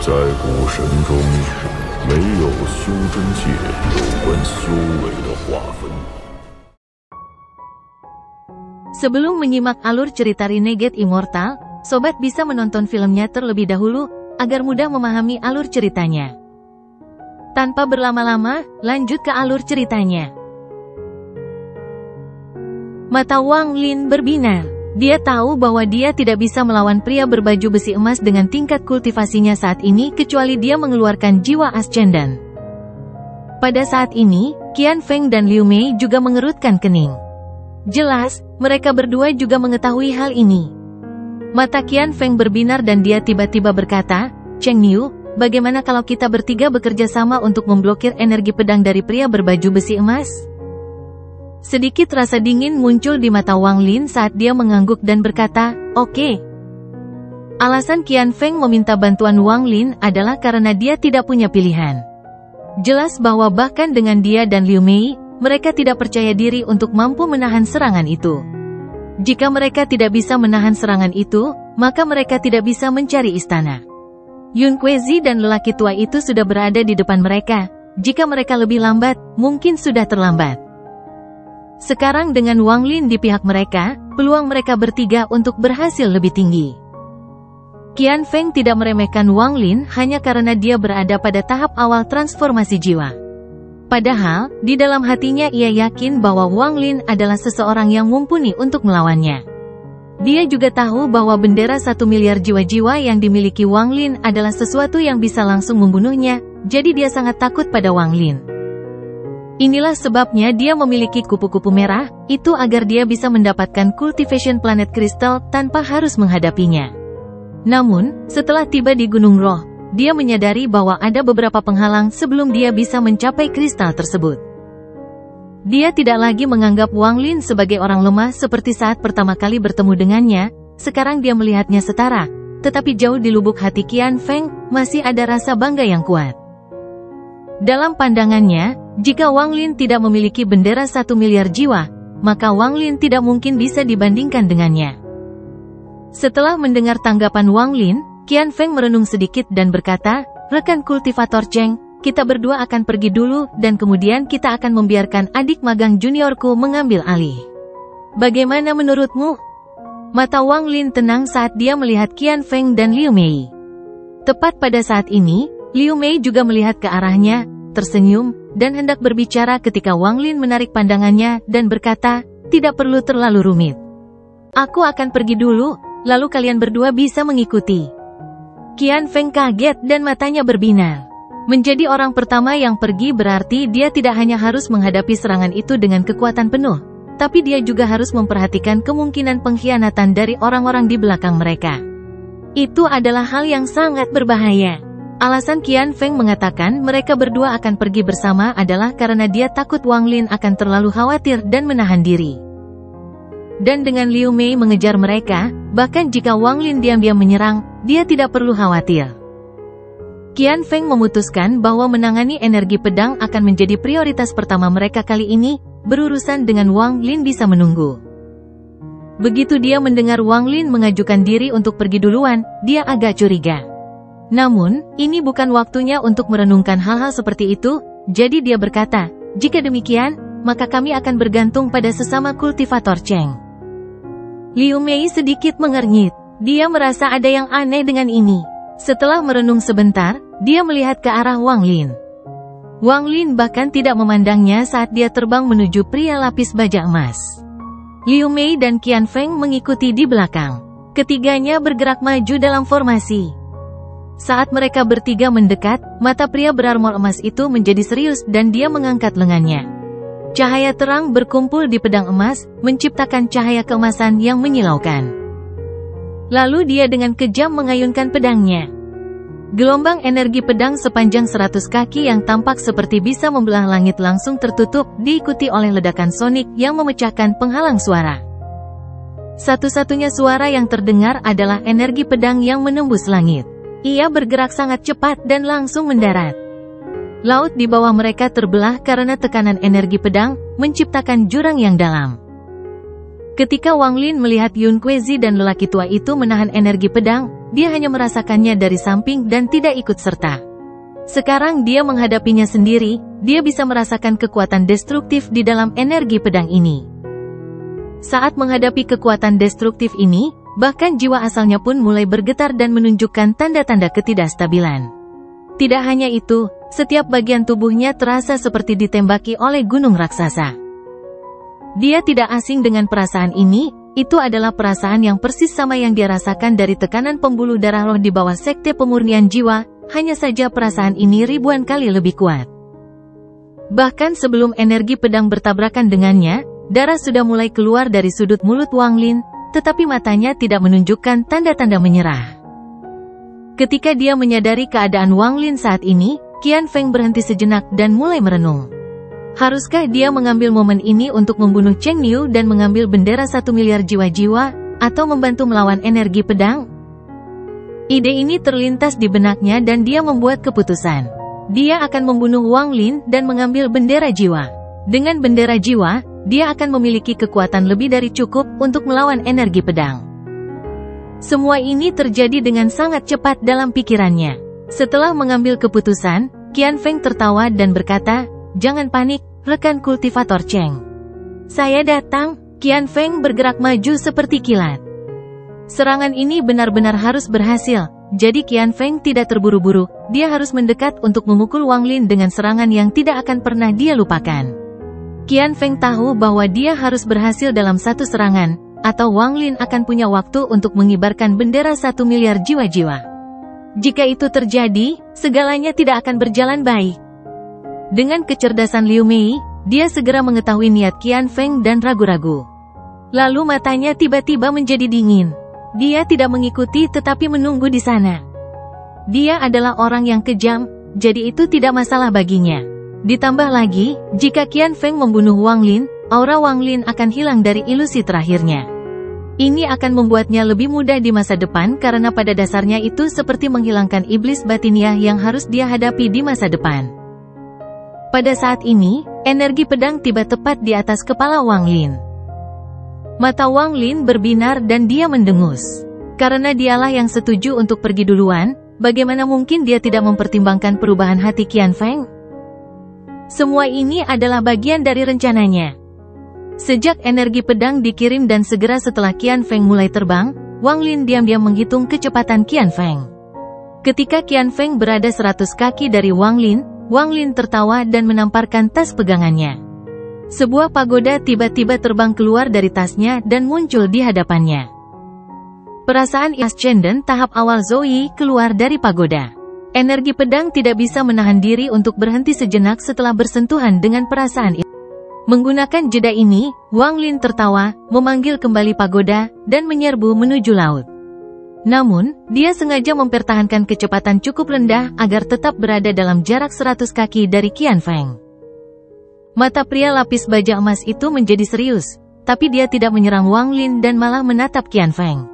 在古神中，没有修真界有关修为的划分。Sebelum menyimak alur cerita Renegade Immortal, sobat bisa menonton filmnya terlebih dahulu, agar mudah memahami alur ceritanya. Tanpa berlama-lama, lanjut ke alur ceritanya. Mata Wang Lin berbinar. Dia tahu bahwa dia tidak bisa melawan pria berbaju besi emas dengan tingkat kultivasinya saat ini kecuali dia mengeluarkan jiwa ascendan. Pada saat ini, Qian Feng dan Liu Mei juga mengerutkan kening. Jelas, mereka berdua juga mengetahui hal ini. Mata Qian Feng berbinar dan dia tiba-tiba berkata, "Cheng Niu, bagaimana kalau kita bertiga bekerja sama untuk memblokir energi pedang dari pria berbaju besi emas?" Sedikit rasa dingin muncul di mata Wang Lin saat dia mengangguk dan berkata, "Oke." Alasan Qian Feng meminta bantuan Wang Lin adalah karena dia tidak punya pilihan. Jelas bahwa bahkan dengan dia dan Liu Mei, mereka tidak percaya diri untuk mampu menahan serangan itu. Jika mereka tidak bisa menahan serangan itu, maka mereka tidak bisa mencari istana. Yun Kuezi dan lelaki tua itu sudah berada di depan mereka. Jika mereka lebih lambat, mungkin sudah terlambat. Sekarang dengan Wang Lin di pihak mereka, peluang mereka bertiga untuk berhasil lebih tinggi. Qian Feng tidak meremehkan Wang Lin hanya karena dia berada pada tahap awal transformasi jiwa. Padahal, di dalam hatinya ia yakin bahwa Wang Lin adalah seseorang yang mumpuni untuk melawannya. Dia juga tahu bahwa bendera 1 miliar jiwa-jiwa yang dimiliki Wang Lin adalah sesuatu yang bisa langsung membunuhnya, jadi dia sangat takut pada Wang Lin. Inilah sebabnya dia memiliki kupu-kupu merah, itu agar dia bisa mendapatkan cultivation planet kristal tanpa harus menghadapinya. Namun, setelah tiba di Gunung Roh, dia menyadari bahwa ada beberapa penghalang sebelum dia bisa mencapai kristal tersebut. Dia tidak lagi menganggap Wang Lin sebagai orang lemah seperti saat pertama kali bertemu dengannya, sekarang dia melihatnya setara, tetapi jauh di lubuk hati Qian Feng, masih ada rasa bangga yang kuat. Dalam pandangannya, jika Wang Lin tidak memiliki bendera 1 miliar jiwa, maka Wang Lin tidak mungkin bisa dibandingkan dengannya. Setelah mendengar tanggapan Wang Lin, Qian Feng merenung sedikit dan berkata, "Rekan kultivator Cheng, kita berdua akan pergi dulu dan kemudian kita akan membiarkan adik magang juniorku mengambil alih. Bagaimana menurutmu?" Mata Wang Lin tenang saat dia melihat Qian Feng dan Liu Mei. Tepat pada saat ini, Liu Mei juga melihat ke arahnya, tersenyum, dan hendak berbicara ketika Wang Lin menarik pandangannya dan berkata, "Tidak perlu terlalu rumit. Aku akan pergi dulu, lalu kalian berdua bisa mengikuti." Qian Feng kaget dan matanya berbinar. Menjadi orang pertama yang pergi berarti dia tidak hanya harus menghadapi serangan itu dengan kekuatan penuh, tapi dia juga harus memperhatikan kemungkinan pengkhianatan dari orang-orang di belakang mereka. Itu adalah hal yang sangat berbahaya. Alasan Qian Feng mengatakan mereka berdua akan pergi bersama adalah karena dia takut Wang Lin akan terlalu khawatir dan menahan diri. Dan dengan Liu Mei mengejar mereka, bahkan jika Wang Lin diam-diam menyerang, dia tidak perlu khawatir. Qian Feng memutuskan bahwa menangani energi pedang akan menjadi prioritas pertama mereka kali ini, berurusan dengan Wang Lin bisa menunggu. Begitu dia mendengar Wang Lin mengajukan diri untuk pergi duluan, dia agak curiga. Namun, ini bukan waktunya untuk merenungkan hal-hal seperti itu, jadi dia berkata, "Jika demikian, maka kami akan bergantung pada sesama kultivator Cheng." Liu Mei sedikit mengernyit. Dia merasa ada yang aneh dengan ini. Setelah merenung sebentar, dia melihat ke arah Wang Lin. Wang Lin bahkan tidak memandangnya saat dia terbang menuju pria lapis baja emas. Liu Mei dan Qian Feng mengikuti di belakang. Ketiganya bergerak maju dalam formasi. Saat mereka bertiga mendekat, mata pria berarmor emas itu menjadi serius dan dia mengangkat lengannya. Cahaya terang berkumpul di pedang emas, menciptakan cahaya keemasan yang menyilaukan. Lalu dia dengan kejam mengayunkan pedangnya. Gelombang energi pedang sepanjang 100 kaki yang tampak seperti bisa membelah langit langsung tertutup, diikuti oleh ledakan sonik yang memecahkan penghalang suara. Satu-satunya suara yang terdengar adalah energi pedang yang menembus langit. Ia bergerak sangat cepat dan langsung mendarat. Laut di bawah mereka terbelah karena tekanan energi pedang, menciptakan jurang yang dalam. Ketika Wang Lin melihat Yun Kuezi dan lelaki tua itu menahan energi pedang, dia hanya merasakannya dari samping dan tidak ikut serta. Sekarang dia menghadapinya sendiri, dia bisa merasakan kekuatan destruktif di dalam energi pedang ini. Saat menghadapi kekuatan destruktif ini, bahkan jiwa asalnya pun mulai bergetar dan menunjukkan tanda-tanda ketidakstabilan. Tidak hanya itu, setiap bagian tubuhnya terasa seperti ditembaki oleh gunung raksasa. Dia tidak asing dengan perasaan ini, itu adalah perasaan yang persis sama yang dia rasakan dari tekanan pembuluh darah roh di bawah sekte pemurnian jiwa, hanya saja perasaan ini ribuan kali lebih kuat. Bahkan sebelum energi pedang bertabrakan dengannya, darah sudah mulai keluar dari sudut mulut Wang Lin, tetapi matanya tidak menunjukkan tanda-tanda menyerah. Ketika dia menyadari keadaan Wang Lin saat ini, Qian Feng berhenti sejenak dan mulai merenung. Haruskah dia mengambil momen ini untuk membunuh Cheng Niu dan mengambil bendera 1 miliar jiwa-jiwa, atau membantu melawan energi pedang? Ide ini terlintas di benaknya dan dia membuat keputusan. Dia akan membunuh Wang Lin dan mengambil bendera jiwa. Dengan bendera jiwa, dia akan memiliki kekuatan lebih dari cukup untuk melawan energi pedang. Semua ini terjadi dengan sangat cepat dalam pikirannya. Setelah mengambil keputusan, Qian Feng tertawa dan berkata, "Jangan panik, rekan kultivator Cheng. Saya datang." Qian Feng bergerak maju seperti kilat. Serangan ini benar-benar harus berhasil, jadi Qian Feng tidak terburu-buru, dia harus mendekat untuk memukul Wang Lin dengan serangan yang tidak akan pernah dia lupakan. Qian Feng tahu bahwa dia harus berhasil dalam satu serangan, atau Wang Lin akan punya waktu untuk mengibarkan bendera 1 miliar jiwa-jiwa. Jika itu terjadi, segalanya tidak akan berjalan baik. Dengan kecerdasan Liu Mei, dia segera mengetahui niat Qian Feng dan ragu-ragu. Lalu matanya tiba-tiba menjadi dingin. Dia tidak mengikuti tetapi menunggu di sana. Dia adalah orang yang kejam, jadi itu tidak masalah baginya. Ditambah lagi, jika Qian Feng membunuh Wang Lin, aura Wang Lin akan hilang dari ilusi terakhirnya. Ini akan membuatnya lebih mudah di masa depan karena pada dasarnya itu seperti menghilangkan iblis batiniah yang harus dia hadapi di masa depan. Pada saat ini, energi pedang tiba tepat di atas kepala Wang Lin. Mata Wang Lin berbinar dan dia mendengus. Karena dialah yang setuju untuk pergi duluan, bagaimana mungkin dia tidak mempertimbangkan perubahan hati Qian Feng? Semua ini adalah bagian dari rencananya. Sejak energi pedang dikirim dan segera setelah Qian Feng mulai terbang, Wang Lin diam-diam menghitung kecepatan Qian Feng. Ketika Qian Feng berada 100 kaki dari Wang Lin tertawa dan menamparkan tas pegangannya. Sebuah pagoda tiba-tiba terbang keluar dari tasnya dan muncul di hadapannya. Perasaan ascendant tahap awal Zoe keluar dari pagoda. Energi pedang tidak bisa menahan diri untuk berhenti sejenak setelah bersentuhan dengan perasaan itu. Menggunakan jeda ini, Wang Lin tertawa, memanggil kembali pagoda, dan menyerbu menuju laut. Namun, dia sengaja mempertahankan kecepatan cukup rendah agar tetap berada dalam jarak 100 kaki dari Qian Feng. Mata pria lapis baja emas itu menjadi serius, tapi dia tidak menyerang Wang Lin dan malah menatap Qian Feng.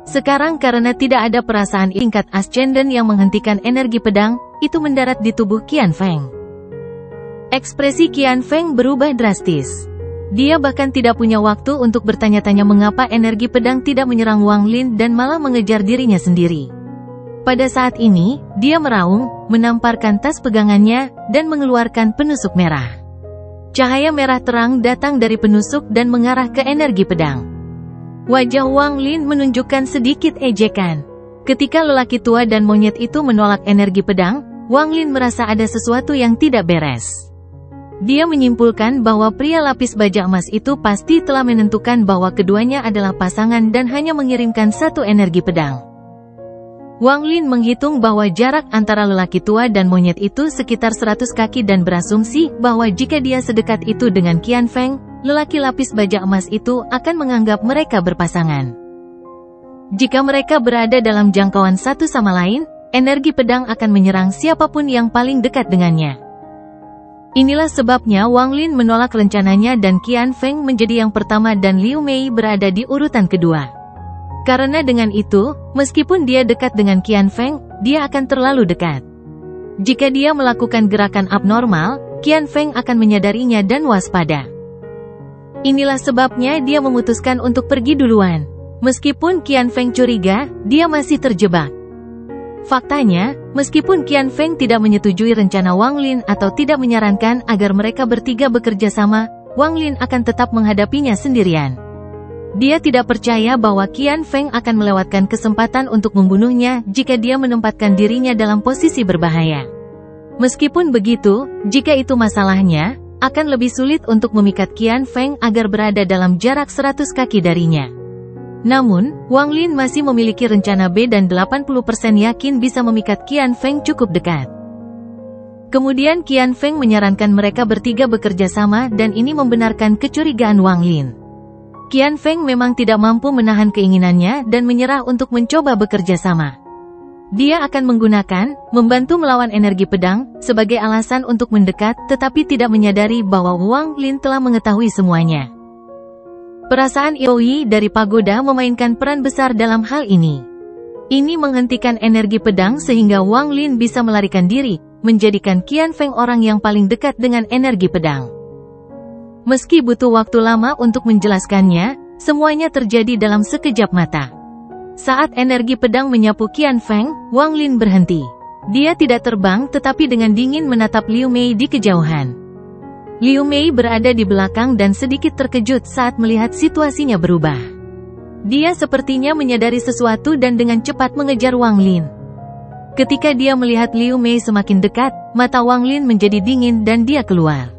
Sekarang karena tidak ada perasaan tingkat ascendant yang menghentikan energi pedang, itu mendarat di tubuh Qian Feng. Ekspresi Qian Feng berubah drastis. Dia bahkan tidak punya waktu untuk bertanya-tanya mengapa energi pedang tidak menyerang Wang Lin dan malah mengejar dirinya sendiri. Pada saat ini, dia meraung, menamparkan tas pegangannya, dan mengeluarkan penusuk merah. Cahaya merah terang datang dari penusuk dan mengarah ke energi pedang. Wajah Wang Lin menunjukkan sedikit ejekan. Ketika lelaki tua dan monyet itu menolak energi pedang, Wang Lin merasa ada sesuatu yang tidak beres. Dia menyimpulkan bahwa pria lapis baja emas itu pasti telah menentukan bahwa keduanya adalah pasangan dan hanya mengirimkan satu energi pedang. Wang Lin menghitung bahwa jarak antara lelaki tua dan monyet itu sekitar 100 kaki dan berasumsi bahwa jika dia sedekat itu dengan Qian Feng, lelaki lapis baja emas itu akan menganggap mereka berpasangan. Jika mereka berada dalam jangkauan satu sama lain, energi pedang akan menyerang siapapun yang paling dekat dengannya. Inilah sebabnya Wang Lin menolak rencananya dan Qian Feng menjadi yang pertama dan Liu Mei berada di urutan kedua. Karena dengan itu, meskipun dia dekat dengan Qian Feng, dia akan terlalu dekat. Jika dia melakukan gerakan abnormal, Qian Feng akan menyadarinya dan waspada. Inilah sebabnya dia memutuskan untuk pergi duluan. Meskipun Qian Feng curiga, dia masih terjebak. Faktanya, meskipun Qian Feng tidak menyetujui rencana Wang Lin atau tidak menyarankan agar mereka bertiga bekerja sama, Wang Lin akan tetap menghadapinya sendirian. Dia tidak percaya bahwa Qian Feng akan melewatkan kesempatan untuk membunuhnya jika dia menempatkan dirinya dalam posisi berbahaya. Meskipun begitu, jika itu masalahnya, akan lebih sulit untuk memikat Qian Feng agar berada dalam jarak 100 kaki darinya. Namun, Wang Lin masih memiliki rencana B dan 80% yakin bisa memikat Qian Feng cukup dekat. Kemudian Qian Feng menyarankan mereka bertiga bekerja sama dan ini membenarkan kecurigaan Wang Lin. Qian Feng memang tidak mampu menahan keinginannya dan menyerah untuk mencoba bekerja sama. Dia akan membantu melawan energi pedang, sebagai alasan untuk mendekat, tetapi tidak menyadari bahwa Wang Lin telah mengetahui semuanya. Perasaan Ioi dari pagoda memainkan peran besar dalam hal ini. Ini menghentikan energi pedang sehingga Wang Lin bisa melarikan diri, menjadikan Qian Feng orang yang paling dekat dengan energi pedang. Meski butuh waktu lama untuk menjelaskannya, semuanya terjadi dalam sekejap mata. Saat energi pedang menyapu Qian Feng, Wang Lin berhenti. Dia tidak terbang tetapi dengan dingin menatap Liu Mei di kejauhan. Liu Mei berada di belakang dan sedikit terkejut saat melihat situasinya berubah. Dia sepertinya menyadari sesuatu dan dengan cepat mengejar Wang Lin. Ketika dia melihat Liu Mei semakin dekat, mata Wang Lin menjadi dingin dan dia keluar.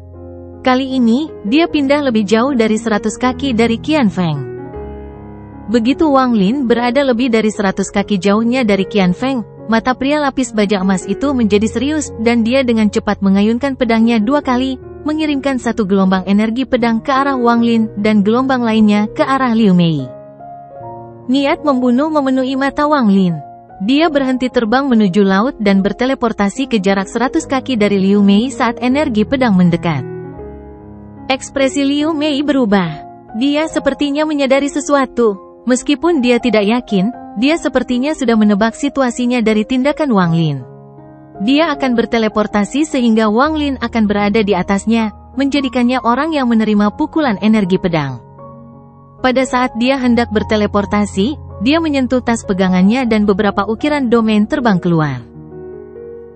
Kali ini, dia pindah lebih jauh dari 100 kaki dari Qian Feng. Begitu Wang Lin berada lebih dari 100 kaki jauhnya dari Qian Feng, mata pria lapis baja emas itu menjadi serius dan dia dengan cepat mengayunkan pedangnya 2 kali, mengirimkan satu gelombang energi pedang ke arah Wang Lin dan gelombang lainnya ke arah Liu Mei. Niat membunuh memenuhi mata Wang Lin. Dia berhenti terbang menuju laut dan berteleportasi ke jarak 100 kaki dari Liu Mei saat energi pedang mendekat. Ekspresi Liu Mei berubah. Dia sepertinya menyadari sesuatu. Meskipun dia tidak yakin, dia sepertinya sudah menebak situasinya dari tindakan Wang Lin. Dia akan berteleportasi sehingga Wang Lin akan berada di atasnya, menjadikannya orang yang menerima pukulan energi pedang. Pada saat dia hendak berteleportasi, dia menyentuh tas pegangannya dan beberapa ukiran domain terbang keluar.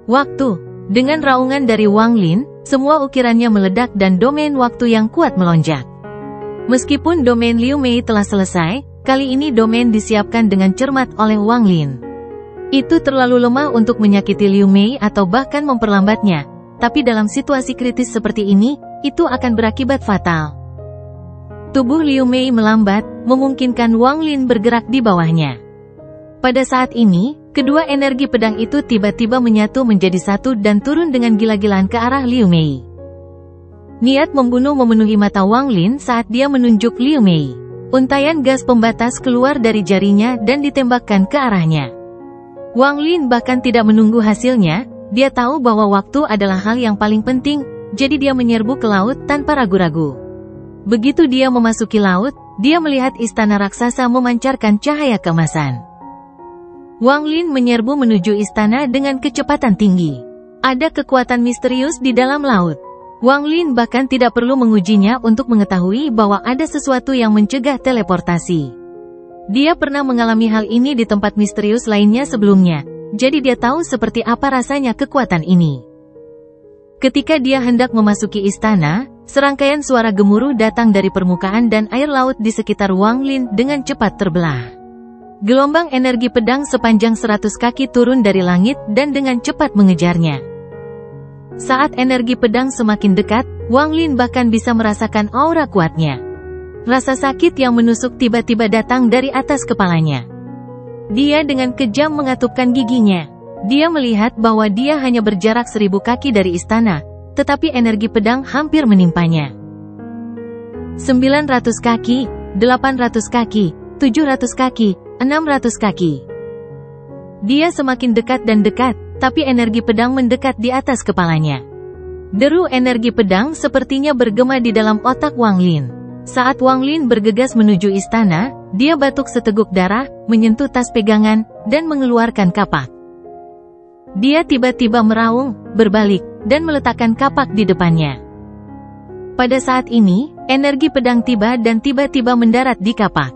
Waktu. Dengan raungan dari Wang Lin, semua ukirannya meledak dan domain waktu yang kuat melonjak. Meskipun domain Liu Mei telah selesai, kali ini domain disiapkan dengan cermat oleh Wang Lin. Itu terlalu lemah untuk menyakiti Liu Mei atau bahkan memperlambatnya, tapi dalam situasi kritis seperti ini, itu akan berakibat fatal. Tubuh Liu Mei melambat, memungkinkan Wang Lin bergerak di bawahnya. Pada saat ini, kedua energi pedang itu tiba-tiba menyatu menjadi satu dan turun dengan gila-gilaan ke arah Liu Mei. Niat membunuh memenuhi mata Wang Lin saat dia menunjuk Liu Mei. Untaian gas pembatas keluar dari jarinya dan ditembakkan ke arahnya. Wang Lin bahkan tidak menunggu hasilnya, dia tahu bahwa waktu adalah hal yang paling penting, jadi dia menyerbu ke laut tanpa ragu-ragu. Begitu dia memasuki laut, dia melihat istana raksasa memancarkan cahaya keemasan. Wang Lin menyerbu menuju istana dengan kecepatan tinggi. Ada kekuatan misterius di dalam laut. Wang Lin bahkan tidak perlu mengujinya untuk mengetahui bahwa ada sesuatu yang mencegah teleportasi. Dia pernah mengalami hal ini di tempat misterius lainnya sebelumnya, jadi dia tahu seperti apa rasanya kekuatan ini. Ketika dia hendak memasuki istana, serangkaian suara gemuruh datang dari permukaan dan air laut di sekitar Wang Lin dengan cepat terbelah. Gelombang energi pedang sepanjang 100 kaki turun dari langit dan dengan cepat mengejarnya. Saat energi pedang semakin dekat, Wang Lin bahkan bisa merasakan aura kuatnya. Rasa sakit yang menusuk tiba-tiba datang dari atas kepalanya. Dia dengan kejam mengatupkan giginya. Dia melihat bahwa dia hanya berjarak 1000 kaki dari istana, tetapi energi pedang hampir menimpanya. 900 kaki, 800 kaki, 700 kaki, 600 kaki. Dia semakin dekat dan dekat, tapi energi pedang mendekat di atas kepalanya. Deru energi pedang sepertinya bergema di dalam otak Wang Lin. Saat Wang Lin bergegas menuju istana, dia batuk seteguk darah, menyentuh tas pegangan, dan mengeluarkan kapak. Dia tiba-tiba meraung, berbalik, dan meletakkan kapak di depannya. Pada saat ini, energi pedang tiba dan tiba-tiba mendarat di kapak.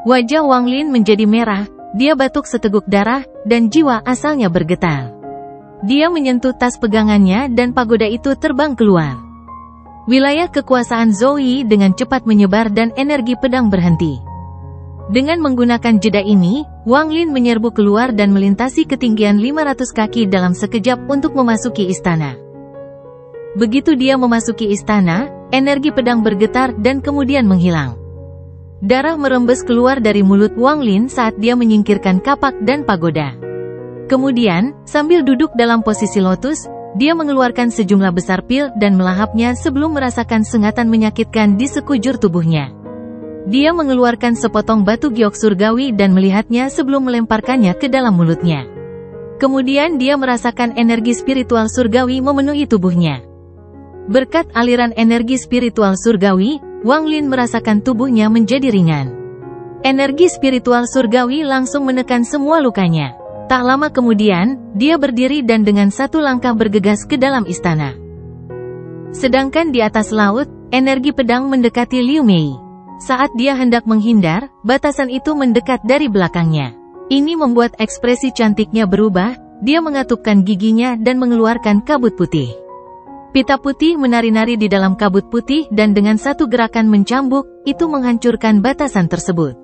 Wajah Wang Lin menjadi merah, dia batuk seteguk darah, dan jiwa asalnya bergetar. Dia menyentuh tas pegangannya dan pagoda itu terbang keluar. Wilayah kekuasaan Zoe dengan cepat menyebar dan energi pedang berhenti. Dengan menggunakan jeda ini, Wang Lin menyerbu keluar dan melintasi ketinggian 500 kaki dalam sekejap untuk memasuki istana. Begitu dia memasuki istana, energi pedang bergetar dan kemudian menghilang. Darah merembes keluar dari mulut Wang Lin saat dia menyingkirkan kapak dan pagoda. Kemudian, sambil duduk dalam posisi lotus, dia mengeluarkan sejumlah besar pil dan melahapnya sebelum merasakan sengatan menyakitkan di sekujur tubuhnya. Dia mengeluarkan sepotong batu giok surgawi dan melihatnya sebelum melemparkannya ke dalam mulutnya. Kemudian dia merasakan energi spiritual surgawi memenuhi tubuhnya. Berkat aliran energi spiritual surgawi, Wang Lin merasakan tubuhnya menjadi ringan. Energi spiritual surgawi langsung menekan semua lukanya. Tak lama kemudian, dia berdiri dan dengan satu langkah bergegas ke dalam istana. Sedangkan di atas laut, energi pedang mendekati Liu Mei. Saat dia hendak menghindar, batasan itu mendekat dari belakangnya. Ini membuat ekspresi cantiknya berubah, dia mengatupkan giginya dan mengeluarkan kabut putih. Pita putih menari-nari di dalam kabut putih dan dengan satu gerakan mencambuk, itu menghancurkan batasan tersebut.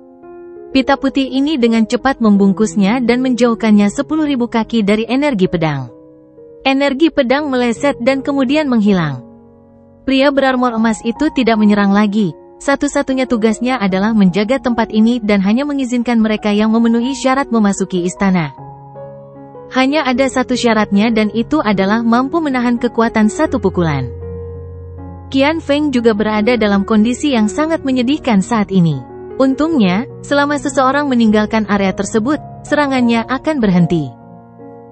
Pita putih ini dengan cepat membungkusnya dan menjauhkannya 10.000 kaki dari energi pedang. Energi pedang meleset dan kemudian menghilang. Pria berarmor emas itu tidak menyerang lagi. Satu-satunya tugasnya adalah menjaga tempat ini dan hanya mengizinkan mereka yang memenuhi syarat memasuki istana. Hanya ada satu syaratnya dan itu adalah mampu menahan kekuatan satu pukulan. Qian Feng juga berada dalam kondisi yang sangat menyedihkan saat ini. Untungnya, selama seseorang meninggalkan area tersebut, serangannya akan berhenti.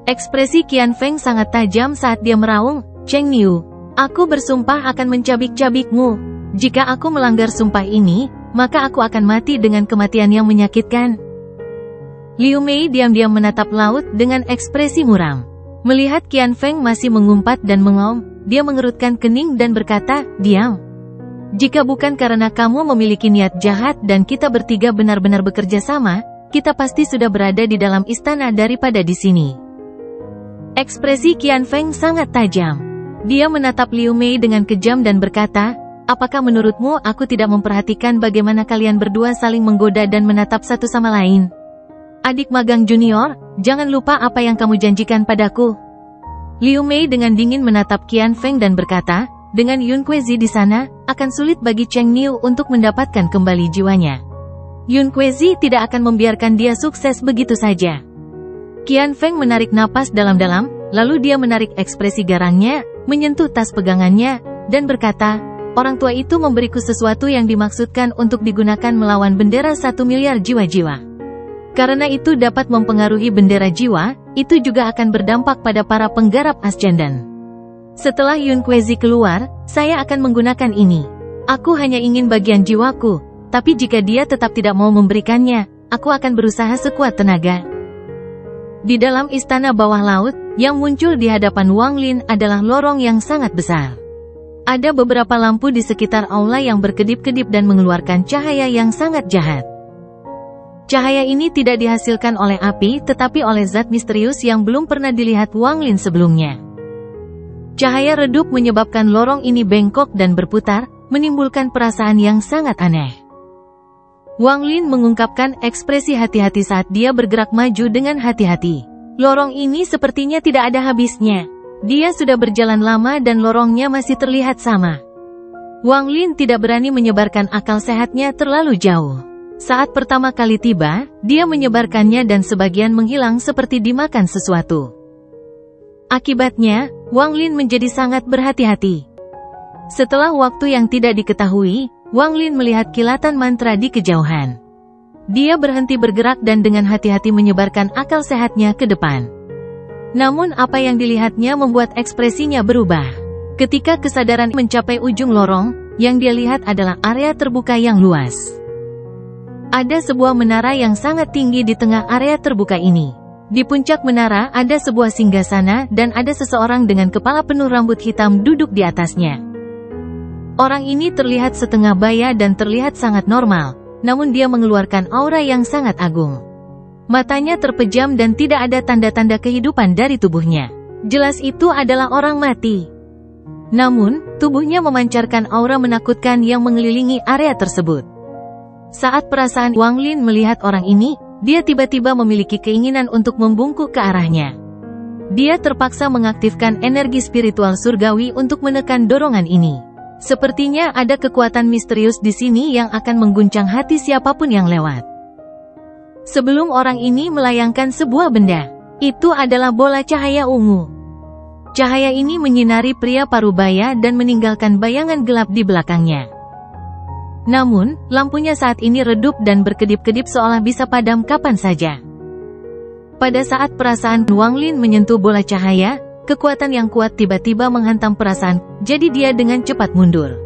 Ekspresi Qian Feng sangat tajam saat dia meraung, "Cheng Niu, aku bersumpah akan mencabik-cabikmu. Jika aku melanggar sumpah ini, maka aku akan mati dengan kematian yang menyakitkan." Liu Mei diam-diam menatap laut dengan ekspresi muram. Melihat Qian Feng masih mengumpat dan mengaum, dia mengerutkan kening dan berkata, "Diam. Jika bukan karena kamu memiliki niat jahat dan kita bertiga benar-benar bekerja sama, kita pasti sudah berada di dalam istana daripada di sini." Ekspresi Qian Feng sangat tajam. Dia menatap Liu Mei dengan kejam dan berkata, "Apakah menurutmu aku tidak memperhatikan bagaimana kalian berdua saling menggoda dan menatap satu sama lain? Adik magang junior, jangan lupa apa yang kamu janjikan padaku." Liu Mei dengan dingin menatap Qian Feng dan berkata, "Dengan Yun Kuezi di sana, akan sulit bagi Cheng Niu untuk mendapatkan kembali jiwanya. Yun Kuezi tidak akan membiarkan dia sukses begitu saja." Qian Feng menarik napas dalam-dalam, lalu dia menarik ekspresi garangnya, menyentuh tas pegangannya, dan berkata, "Orang tua itu memberiku sesuatu yang dimaksudkan untuk digunakan melawan bendera 1 miliar jiwa-jiwa. Karena itu dapat mempengaruhi bendera jiwa, itu juga akan berdampak pada para penggarap Ascendan. Setelah Yun Kuezi keluar, saya akan menggunakan ini. Aku hanya ingin bagian jiwaku, tapi jika dia tetap tidak mau memberikannya, aku akan berusaha sekuat tenaga." Di dalam istana bawah laut, yang muncul di hadapan Wang Lin adalah lorong yang sangat besar. Ada beberapa lampu di sekitar aula yang berkedip-kedip dan mengeluarkan cahaya yang sangat jahat. Cahaya ini tidak dihasilkan oleh api tetapi oleh zat misterius yang belum pernah dilihat Wang Lin sebelumnya. Cahaya redup menyebabkan lorong ini bengkok dan berputar, menimbulkan perasaan yang sangat aneh. Wang Lin mengungkapkan ekspresi hati-hati saat dia bergerak maju dengan hati-hati. Lorong ini sepertinya tidak ada habisnya. Dia sudah berjalan lama dan lorongnya masih terlihat sama. Wang Lin tidak berani menyebarkan akal sehatnya terlalu jauh. Saat pertama kali tiba, dia menyebarkannya dan sebagian menghilang seperti dimakan sesuatu. Akibatnya, Wang Lin menjadi sangat berhati-hati. Setelah waktu yang tidak diketahui, Wang Lin melihat kilatan mantra di kejauhan. Dia berhenti bergerak dan dengan hati-hati menyebarkan akal sehatnya ke depan. Namun apa yang dilihatnya membuat ekspresinya berubah. Ketika kesadaran mencapai ujung lorong, yang dia lihat adalah area terbuka yang luas. Ada sebuah menara yang sangat tinggi di tengah area terbuka ini. Di puncak menara ada sebuah singgasana dan ada seseorang dengan kepala penuh rambut hitam duduk di atasnya. Orang ini terlihat setengah baya dan terlihat sangat normal. namun dia mengeluarkan aura yang sangat agung. Matanya terpejam dan tidak ada tanda-tanda kehidupan dari tubuhnya. Jelas itu adalah orang mati. Namun, tubuhnya memancarkan aura menakutkan yang mengelilingi area tersebut. Saat perasaan Wang Lin melihat orang ini, dia tiba-tiba memiliki keinginan untuk membungkuk ke arahnya. Dia terpaksa mengaktifkan energi spiritual surgawi untuk menekan dorongan ini. Sepertinya ada kekuatan misterius di sini yang akan mengguncang hati siapapun yang lewat. Sebelum orang ini melayangkan sebuah benda, itu adalah bola cahaya ungu. Cahaya ini menyinari pria parubaya dan meninggalkan bayangan gelap di belakangnya. Namun, lampunya saat ini redup dan berkedip-kedip seolah bisa padam kapan saja. Pada saat perasaan Wang Lin menyentuh bola cahaya, kekuatan yang kuat tiba-tiba menghantam perasaan, jadi dia dengan cepat mundur.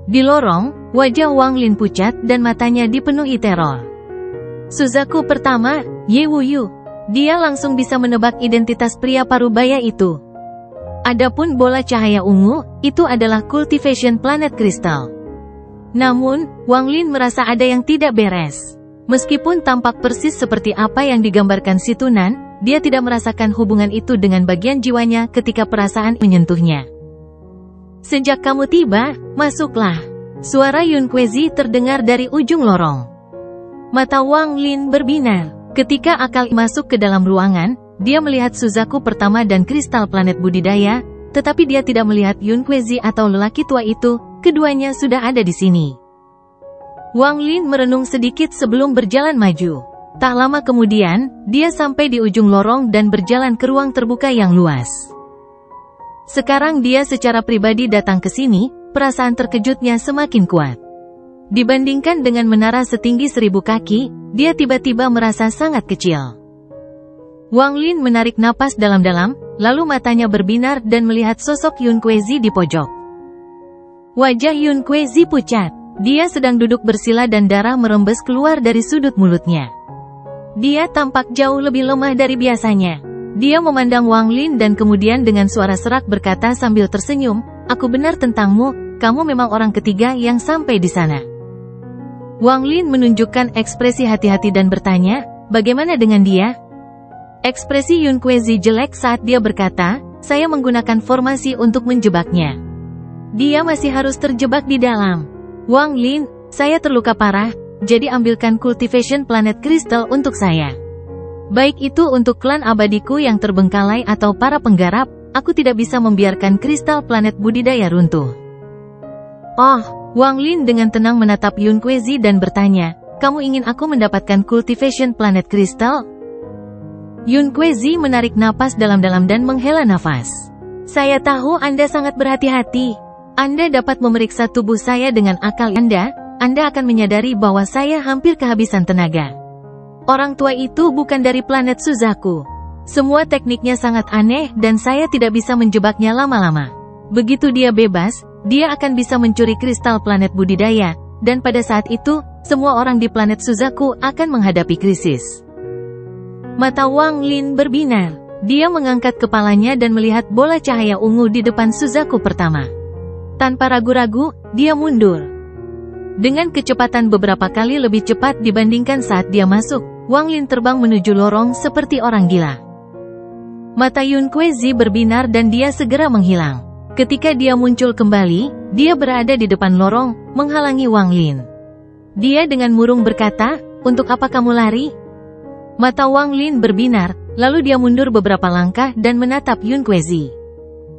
Di lorong, wajah Wang Lin pucat dan matanya dipenuhi teror. Suzaku pertama, Ye Wuyu. Dia langsung bisa menebak identitas pria parubaya itu. Adapun bola cahaya ungu, itu adalah cultivation planet kristal. Namun, Wang Lin merasa ada yang tidak beres. Meskipun tampak persis seperti apa yang digambarkan si Tunan, dia tidak merasakan hubungan itu dengan bagian jiwanya ketika perasaan menyentuhnya. Sejak kamu tiba, masuklah. Suara Yun Kuezi terdengar dari ujung lorong. Mata Wang Lin berbinar. Ketika akal masuk ke dalam ruangan, dia melihat Suzaku pertama dan kristal planet budidaya, tetapi dia tidak melihat Yun Kuezi atau lelaki tua itu, keduanya sudah ada di sini. Wang Lin merenung sedikit sebelum berjalan maju. Tak lama kemudian, dia sampai di ujung lorong dan berjalan ke ruang terbuka yang luas. Sekarang dia secara pribadi datang ke sini, perasaan terkejutnya semakin kuat. Dibandingkan dengan menara setinggi 1000 kaki, dia tiba-tiba merasa sangat kecil. Wang Lin menarik napas dalam-dalam, lalu matanya berbinar dan melihat sosok Yun Kuezi di pojok. Wajah Yun Kuezi pucat. Dia sedang duduk bersila dan darah merembes keluar dari sudut mulutnya. Dia tampak jauh lebih lemah dari biasanya. Dia memandang Wang Lin dan kemudian dengan suara serak berkata sambil tersenyum, "Aku benar tentangmu, kamu memang orang ketiga yang sampai di sana." Wang Lin menunjukkan ekspresi hati-hati dan bertanya, "Bagaimana dengan dia?" Ekspresi Yun Kuezi jelek saat dia berkata, "Saya menggunakan formasi untuk menjebaknya. Dia masih harus terjebak di dalam." "Wang Lin, saya terluka parah, jadi ambilkan cultivation planet kristal untuk saya. Baik itu untuk klan abadiku yang terbengkalai atau para penggarap, aku tidak bisa membiarkan kristal planet budidaya runtuh." "Oh," Wang Lin dengan tenang menatap Yun Kuezi dan bertanya, "Kamu ingin aku mendapatkan cultivation planet kristal?" Yun Kuezi menarik napas dalam-dalam dan menghela nafas. "Saya tahu Anda sangat berhati-hati. Anda dapat memeriksa tubuh saya dengan akal Anda akan menyadari bahwa saya hampir kehabisan tenaga. Orang tua itu bukan dari planet Suzaku. Semua tekniknya sangat aneh dan saya tidak bisa menjebaknya lama-lama. Begitu dia bebas, dia akan bisa mencuri kristal planet budidaya, dan pada saat itu, semua orang di planet Suzaku akan menghadapi krisis." Mata Wang Lin berbinar. Dia mengangkat kepalanya dan melihat bola cahaya ungu di depan Suzaku pertama. Tanpa ragu-ragu, dia mundur. Dengan kecepatan beberapa kali lebih cepat dibandingkan saat dia masuk, Wang Lin terbang menuju lorong seperti orang gila. Mata Yun Kuezi berbinar dan dia segera menghilang. Ketika dia muncul kembali, dia berada di depan lorong, menghalangi Wang Lin. Dia dengan murung berkata, "Untuk apa kamu lari?" Mata Wang Lin berbinar, lalu dia mundur beberapa langkah dan menatap Yun Kuezi.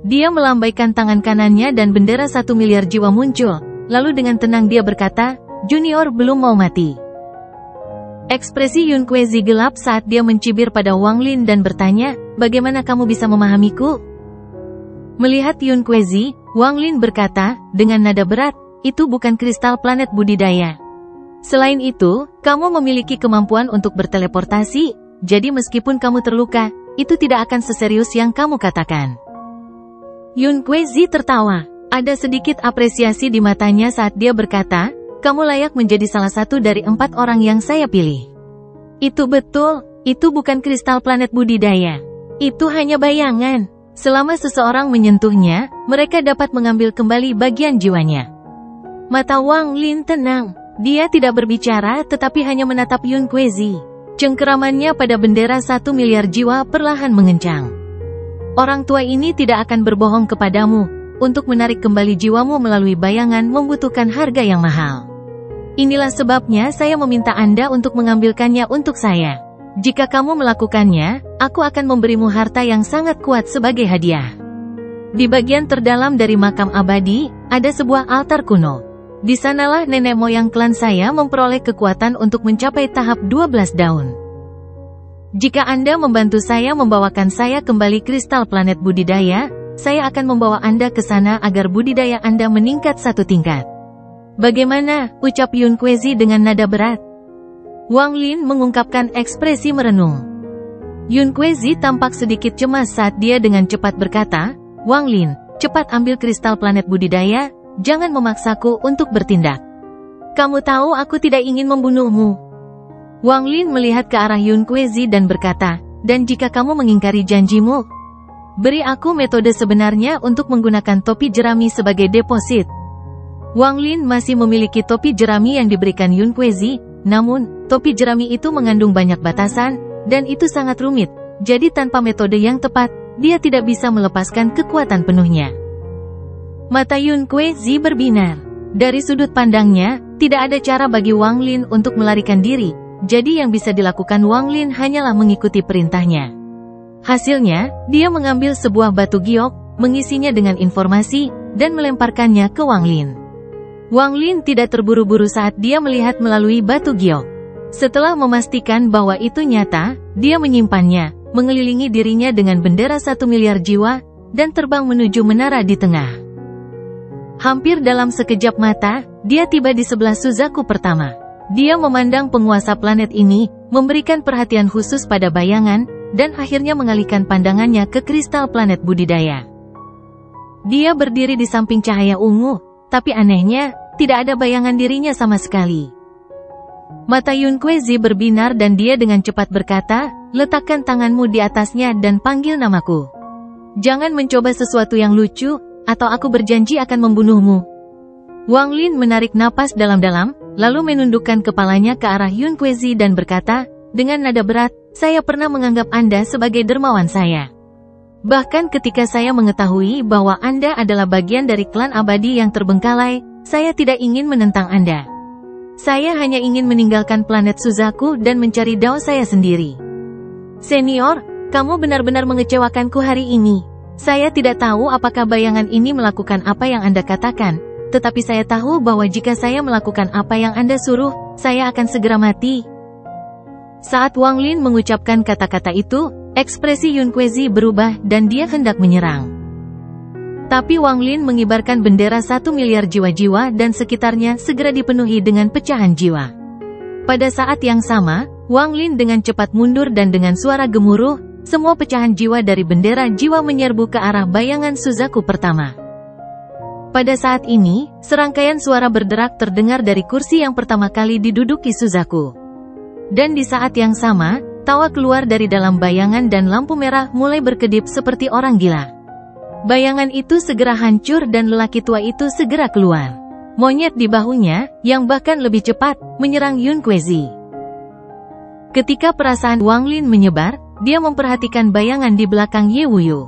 Dia melambaikan tangan kanannya dan bendera 1 miliar jiwa muncul, lalu dengan tenang dia berkata, "Junior belum mau mati." Ekspresi Yun Kuezi gelap saat dia mencibir pada Wang Lin dan bertanya, "Bagaimana kamu bisa memahamiku?" Melihat Yun Kuezi, Wang Lin berkata, dengan nada berat, "Itu bukan kristal planet budidaya. Selain itu, kamu memiliki kemampuan untuk berteleportasi, jadi meskipun kamu terluka, itu tidak akan seserius yang kamu katakan." Yun Kuezi tertawa. Ada sedikit apresiasi di matanya saat dia berkata, "Kamu layak menjadi salah satu dari 4 orang yang saya pilih." "Itu betul, itu bukan kristal planet budidaya. Itu hanya bayangan. Selama seseorang menyentuhnya, mereka dapat mengambil kembali bagian jiwanya." Mata Wang Lin tenang. Dia tidak berbicara tetapi hanya menatap Yun Kuezi. Cengkeramannya pada bendera 1 miliar jiwa perlahan mengencang. Orang tua ini tidak akan berbohong kepadamu. Untuk menarik kembali jiwamu melalui bayangan membutuhkan harga yang mahal. Inilah sebabnya saya meminta Anda untuk mengambilkannya untuk saya. Jika kamu melakukannya, aku akan memberimu harta yang sangat kuat sebagai hadiah. Di bagian terdalam dari makam abadi, ada sebuah altar kuno. Di sanalah nenek moyang klan saya memperoleh kekuatan untuk mencapai tahap 12 daun. Jika Anda membantu saya membawakan saya kembali kristal planet budidaya, saya akan membawa Anda ke sana agar budidaya Anda meningkat 1 tingkat. Bagaimana? Ucap Yun Kuezi dengan nada berat. Wang Lin mengungkapkan ekspresi merenung. Yun Kuezi tampak sedikit cemas saat dia dengan cepat berkata, Wang Lin, cepat ambil kristal planet budidaya, jangan memaksaku untuk bertindak. Kamu tahu aku tidak ingin membunuhmu. Wang Lin melihat ke arah Yun Kuezi dan berkata, dan jika kamu mengingkari janjimu, beri aku metode sebenarnya untuk menggunakan topi jerami sebagai deposit. Wang Lin masih memiliki topi jerami yang diberikan Yun Kuezi, namun, topi jerami itu mengandung banyak batasan, dan itu sangat rumit, jadi tanpa metode yang tepat, dia tidak bisa melepaskan kekuatan penuhnya. Mata Yun Kuezi berbinar. Dari sudut pandangnya, tidak ada cara bagi Wang Lin untuk melarikan diri, jadi yang bisa dilakukan Wang Lin hanyalah mengikuti perintahnya. Hasilnya, dia mengambil sebuah batu giok, mengisinya dengan informasi, dan melemparkannya ke Wang Lin. Wang Lin tidak terburu-buru saat dia melihat melalui batu giok. Setelah memastikan bahwa itu nyata, dia menyimpannya, mengelilingi dirinya dengan bendera 1 miliar jiwa, dan terbang menuju menara di tengah. Hampir dalam sekejap mata, dia tiba di sebelah Suzaku pertama. Dia memandang penguasa planet ini, memberikan perhatian khusus pada bayangan, dan akhirnya mengalihkan pandangannya ke kristal planet budidaya. Dia berdiri di samping cahaya ungu, tapi anehnya, tidak ada bayangan dirinya sama sekali. Mata Yun Kuezi berbinar dan dia dengan cepat berkata, letakkan tanganmu di atasnya dan panggil namaku. Jangan mencoba sesuatu yang lucu, atau aku berjanji akan membunuhmu. Wang Lin menarik napas dalam-dalam, lalu menundukkan kepalanya ke arah Yun Kuezi dan berkata, dengan nada berat, saya pernah menganggap Anda sebagai dermawan saya. Bahkan ketika saya mengetahui bahwa Anda adalah bagian dari klan abadi yang terbengkalai, saya tidak ingin menentang Anda. Saya hanya ingin meninggalkan planet Suzaku dan mencari dao saya sendiri. Senior, kamu benar-benar mengecewakanku hari ini. Saya tidak tahu apakah bayangan ini melakukan apa yang Anda katakan, tetapi saya tahu bahwa jika saya melakukan apa yang Anda suruh, saya akan segera mati. Saat Wang Lin mengucapkan kata-kata itu, ekspresi Yun Kuezi berubah dan dia hendak menyerang. Tapi Wang Lin mengibarkan bendera 1 miliar jiwa-jiwa dan sekitarnya segera dipenuhi dengan pecahan jiwa. Pada saat yang sama, Wang Lin dengan cepat mundur dan dengan suara gemuruh, semua pecahan jiwa dari bendera jiwa menyerbu ke arah bayangan Suzaku pertama. Pada saat ini, serangkaian suara berderak terdengar dari kursi yang pertama kali diduduki Suzaku. Dan di saat yang sama, tawa keluar dari dalam bayangan dan lampu merah mulai berkedip seperti orang gila. Bayangan itu segera hancur dan lelaki tua itu segera keluar. Monyet di bahunya, yang bahkan lebih cepat, menyerang Yun Kuezi. Ketika perasaan Wang Lin menyebar, dia memperhatikan bayangan di belakang Ye Wuyu.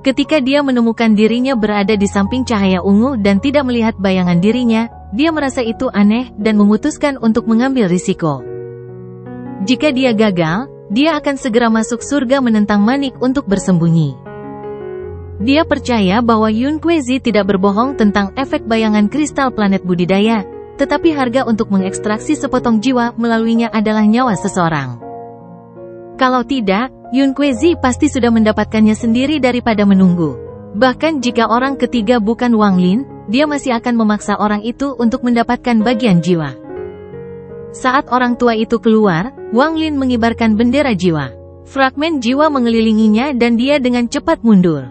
Ketika dia menemukan dirinya berada di samping cahaya ungu dan tidak melihat bayangan dirinya, dia merasa itu aneh dan memutuskan untuk mengambil risiko. Jika dia gagal, dia akan segera masuk surga menentang Manik untuk bersembunyi. Dia percaya bahwa Yun Kuezi tidak berbohong tentang efek bayangan kristal planet budidaya, tetapi harga untuk mengekstraksi sepotong jiwa melaluinya adalah nyawa seseorang. Kalau tidak, Yun Kuezi pasti sudah mendapatkannya sendiri daripada menunggu. Bahkan jika orang ketiga bukan Wang Lin, dia masih akan memaksa orang itu untuk mendapatkan bagian jiwa. Saat orang tua itu keluar, Wang Lin mengibarkan bendera jiwa. Fragmen jiwa mengelilinginya dan dia dengan cepat mundur.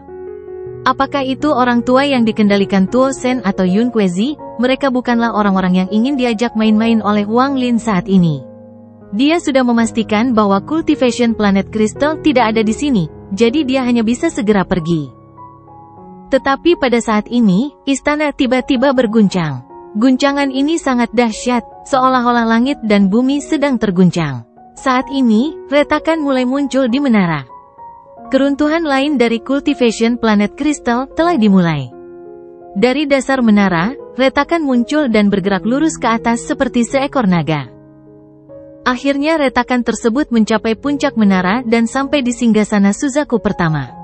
Apakah itu orang tua yang dikendalikan Tuo Sen atau Yun Kuezi? Mereka bukanlah orang-orang yang ingin diajak main-main oleh Wang Lin saat ini. Dia sudah memastikan bahwa cultivation planet Crystal tidak ada di sini, jadi dia hanya bisa segera pergi. Tetapi pada saat ini, istana tiba-tiba berguncang. Guncangan ini sangat dahsyat, seolah-olah langit dan bumi sedang terguncang. Saat ini, retakan mulai muncul di menara. Keruntuhan lain dari cultivation planet kristal telah dimulai. Dari dasar menara, retakan muncul dan bergerak lurus ke atas seperti seekor naga. Akhirnya retakan tersebut mencapai puncak menara dan sampai di singgasana Suzaku pertama.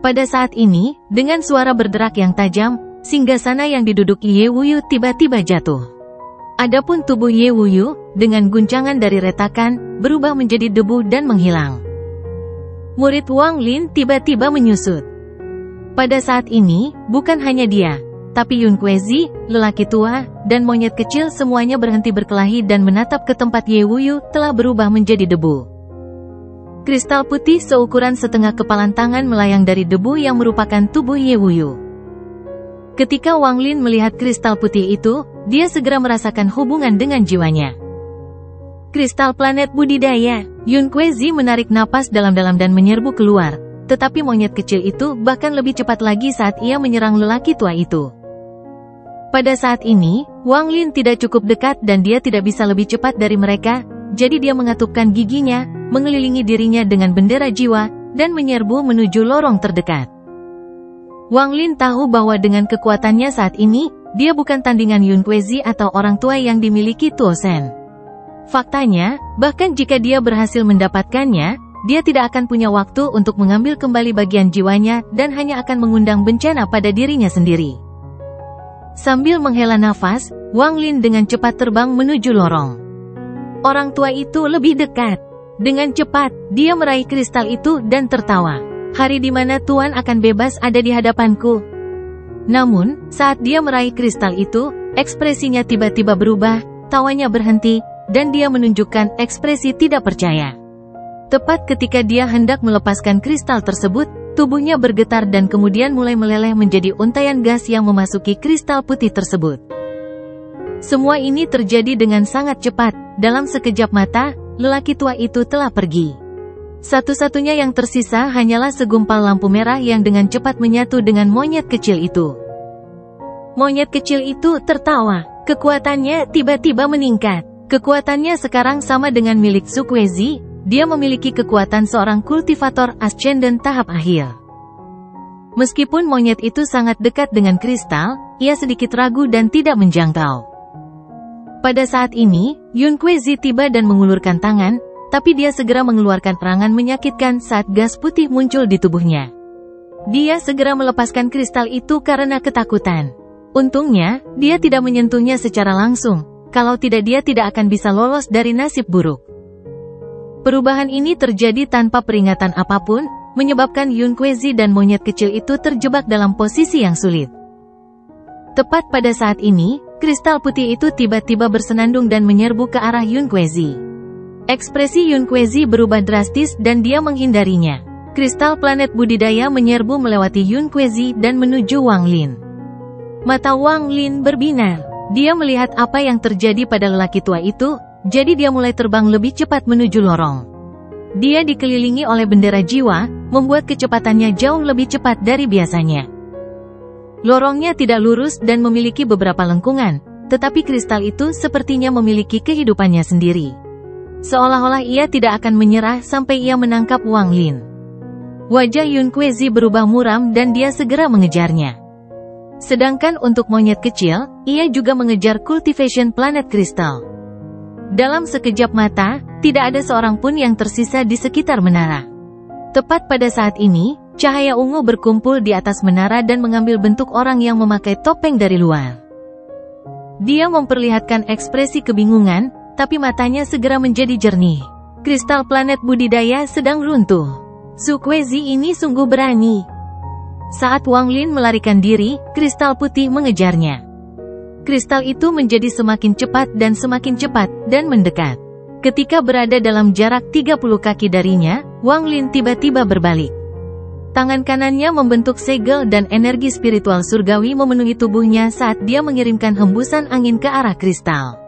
Pada saat ini, dengan suara berderak yang tajam, singgasana yang diduduki Ye Wuyu tiba-tiba jatuh. Adapun tubuh Ye Wuyu, dengan guncangan dari retakan, berubah menjadi debu dan menghilang. Murid Wang Lin tiba-tiba menyusut. Pada saat ini, bukan hanya dia, tapi Yun Kuezi, lelaki tua, dan monyet kecil semuanya berhenti berkelahi dan menatap ke tempat Ye Wuyu telah berubah menjadi debu. Kristal putih seukuran setengah kepalan tangan melayang dari debu yang merupakan tubuh Ye Wuyu. Ketika Wang Lin melihat kristal putih itu, dia segera merasakan hubungan dengan jiwanya. Kristal planet budidaya, Yun Kuezi menarik napas dalam-dalam dan menyerbu keluar, tetapi monyet kecil itu bahkan lebih cepat lagi saat ia menyerang lelaki tua itu. Pada saat ini, Wang Lin tidak cukup dekat dan dia tidak bisa lebih cepat dari mereka, jadi dia mengatupkan giginya, mengelilingi dirinya dengan bendera jiwa, dan menyerbu menuju lorong terdekat. Wang Lin tahu bahwa dengan kekuatannya saat ini, dia bukan tandingan Yun Kuezi atau orang tua yang dimiliki Tuo Shen. Faktanya, bahkan jika dia berhasil mendapatkannya, dia tidak akan punya waktu untuk mengambil kembali bagian jiwanya dan hanya akan mengundang bencana pada dirinya sendiri. Sambil menghela nafas, Wang Lin dengan cepat terbang menuju lorong. Orang tua itu lebih dekat. Dengan cepat, dia meraih kristal itu dan tertawa. Hari di mana Tuan akan bebas ada di hadapanku. Namun, saat dia meraih kristal itu, ekspresinya tiba-tiba berubah, tawanya berhenti, dan dia menunjukkan ekspresi tidak percaya. Tepat ketika dia hendak melepaskan kristal tersebut, tubuhnya bergetar dan kemudian mulai meleleh menjadi untaian gas yang memasuki kristal putih tersebut. Semua ini terjadi dengan sangat cepat, dalam sekejap mata, lelaki tua itu telah pergi. Satu-satunya yang tersisa hanyalah segumpal lampu merah yang dengan cepat menyatu dengan monyet kecil itu. Monyet kecil itu tertawa, kekuatannya tiba-tiba meningkat. Kekuatannya sekarang sama dengan milik Su Kuezi. Dia memiliki kekuatan seorang kultivator ascendant tahap akhir. Meskipun monyet itu sangat dekat dengan kristal, ia sedikit ragu dan tidak menjangkau. Pada saat ini, Yun Kuezi tiba dan mengulurkan tangan, tapi dia segera mengeluarkan erangan menyakitkan saat gas putih muncul di tubuhnya. Dia segera melepaskan kristal itu karena ketakutan. Untungnya, dia tidak menyentuhnya secara langsung, kalau tidak dia tidak akan bisa lolos dari nasib buruk. Perubahan ini terjadi tanpa peringatan apapun, menyebabkan Yun Kuezi dan monyet kecil itu terjebak dalam posisi yang sulit. Tepat pada saat ini, kristal putih itu tiba-tiba bersenandung dan menyerbu ke arah Yun Kuezi. Ekspresi Yun Kuezi berubah drastis dan dia menghindarinya. Kristal planet budidaya menyerbu melewati Yun Kuezi dan menuju Wang Lin. Mata Wang Lin berbinar. Dia melihat apa yang terjadi pada lelaki tua itu, jadi dia mulai terbang lebih cepat menuju lorong. Dia dikelilingi oleh bendera jiwa, membuat kecepatannya jauh lebih cepat dari biasanya. Lorongnya tidak lurus dan memiliki beberapa lengkungan, tetapi kristal itu sepertinya memiliki kehidupannya sendiri. Seolah-olah ia tidak akan menyerah sampai ia menangkap Wang Lin. Wajah Yun Kuezi berubah muram dan dia segera mengejarnya. Sedangkan untuk monyet kecil, ia juga mengejar cultivation planet kristal. Dalam sekejap mata, tidak ada seorang pun yang tersisa di sekitar menara. Tepat pada saat ini, cahaya ungu berkumpul di atas menara dan mengambil bentuk orang yang memakai topeng dari luar. Dia memperlihatkan ekspresi kebingungan, tapi matanya segera menjadi jernih. Kristal planet budidaya sedang runtuh. Su Kuezi ini sungguh berani. Saat Wang Lin melarikan diri, kristal putih mengejarnya. Kristal itu menjadi semakin cepat dan mendekat. Ketika berada dalam jarak 30 kaki darinya, Wang Lin tiba-tiba berbalik. Tangan kanannya membentuk segel dan energi spiritual surgawi memenuhi tubuhnya saat dia mengirimkan hembusan angin ke arah kristal.